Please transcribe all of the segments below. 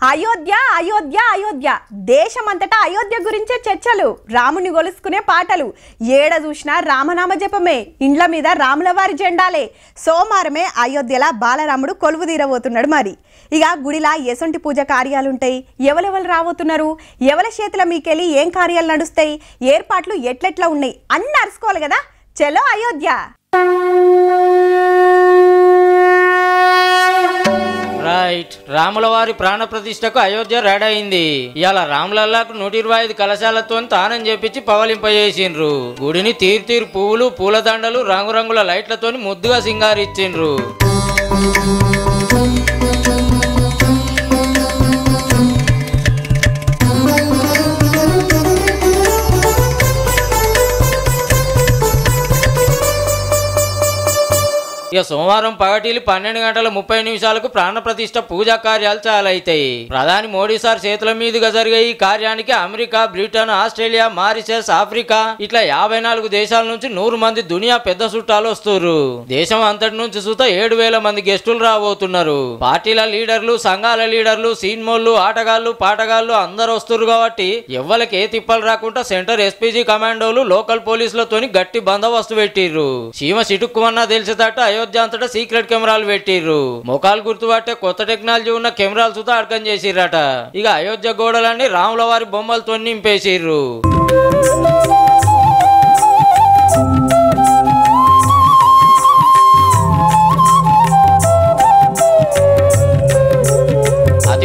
అయోధ్య అయోధ్య అయోధ్య దేశమంతటా అయోధ్య గురించే చర్చలు, రాముని గొలుసుకునే పాటలు, ఏడ చూసినా రామనామ జపమే, ఇండ్ల మీద రాములవారి జెండాలే. సోమవారమే అయోధ్యల బాలరాముడు కొలువు తీరబోతున్నాడు. మరి ఇక గుడిలా ఎసొంటి పూజ కార్యాలుంటాయి, ఎవరెవరు రాబోతున్నారు, ఎవరి చేతుల మీకెళ్ళి ఏం కార్యాలు నడుస్తాయి, ఏర్పాట్లు ఎట్లెట్లా ఉన్నాయి అన్ని అరుసుకోవాలి కదా. చలో అయోధ్య. రైట్, రాములవారి ప్రాణ ప్రతిష్టకు అయోధ్య రెడీ అయింది. ఇవాళ రాములల్లాకు 125 కలశాలతో తానం చేపించి పవలింపజేసిండ్రు. గుడిని తీరు పువ్వులు, పూలదండలు, రంగురంగుల లైట్లతో ముద్దుగా సింగారిచ్చిండ్రు. ఇక సోమవారం పగటిలి 12:30 ప్రాణ ప్రతిష్ఠ పూజా కార్యాలు చాలైతాయి. ప్రధాని మోడీ సార్ చేతుల మీదుగా జరిగే ఈ కార్యానికి America, Britain, Australia, Mauritius, Africa ఇట్లా 54 దేశాల నుంచి 100 మంది దునియా పెద్ద చుట్టాలు వస్తున్నారు. దేశం అంతటి నుంచి సుత 7,000 మంది గెస్టులు రాబోతున్నారు. పార్టీల లీడర్లు, సంఘాల లీడర్లు, సినిమోళ్ళు, ఆటగాళ్లు, పాటగాళ్లు అందరు వస్తున్నారు. కాబట్టి ఎవ్వరికి ఏ తిప్పలు రాకుండా సెంటర్ ఎస్పీజీ కమాండోలు, లోకల్ పోలీసులతోని గట్టి బందోబస్తు పెట్టిర్రు. చీమ చిటుక్కుమన్నా తెలిసేటట్టు అయోధ్య అంతటా సీక్రెట్ కెమెరాలు పెట్టిర్రు. ముఖాలు గుర్తుపట్టే కొత్త టెక్నాలజీ ఉన్న కెమెరాలు సుతా అడకం చేసిర్రట. ఇక అయోధ్య గోడలన్నీ రాముల వారి బొమ్మలతో నింపేసిర్రు.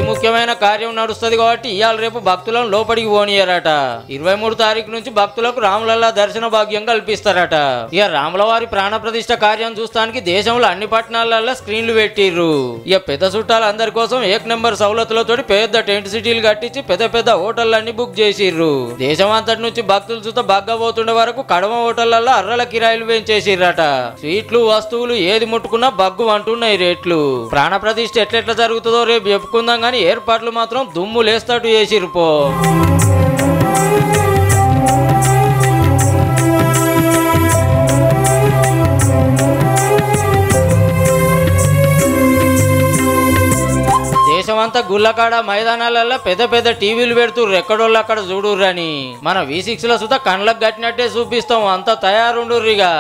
ముఖ్యమైన కార్యం నడుస్తుంది కాబట్టి ఇవాళ రేపు భక్తులను లోపలికి పోనీయరట. 23 తారీఖు నుంచి భక్తులకు రాములల్లా దర్శన భాగ్యం కల్పిస్తారట. ఇక రాములవారి ప్రాణ ప్రతిష్ఠ కార్యం చూస్తానికి దేశంలో అన్ని పట్టణాలలో స్క్రీన్లు పెట్టిర్రు. ఇక పెద్ద చుట్టాలు అందరి కోసం 1 నెంబర్ సౌలతులతో పెద్ద టెంట్ సిటీలు కట్టించి పెద్ద హోటళ్ళన్ని బుక్ చేసిర్రు. దేశం అంతటి నుంచి భక్తులు చూత బగ్గబోతుండే వరకు కడమ హోటళ్లలో అర్రల కిరాయిలు పెంచేసిర్రట. స్వీట్లు, వస్తువులు ఏది ముట్టుకున్నా బగ్గు అంటున్నాయి రేట్లు. ప్రాణ ప్రతిష్ఠ ఎట్లెట్లా జరుగుతుందో రేపు చెప్పుకుందాం గానీ ఏర్పాట్లు మాత్రం దుమ్ము లేస్తాటు చేసిరుపో. దేశమంతా గుళ్ళకాడ మైదానాలలో పెద్ద టీవీలు పెడుతుర్రు, ఎక్కడోళ్ళు అక్కడ చూడుర్రని. మన V6 లో సుతా కండ్లకు కట్టినట్టే చూపిస్తాం, అంతా తయారుండుర్రిగా.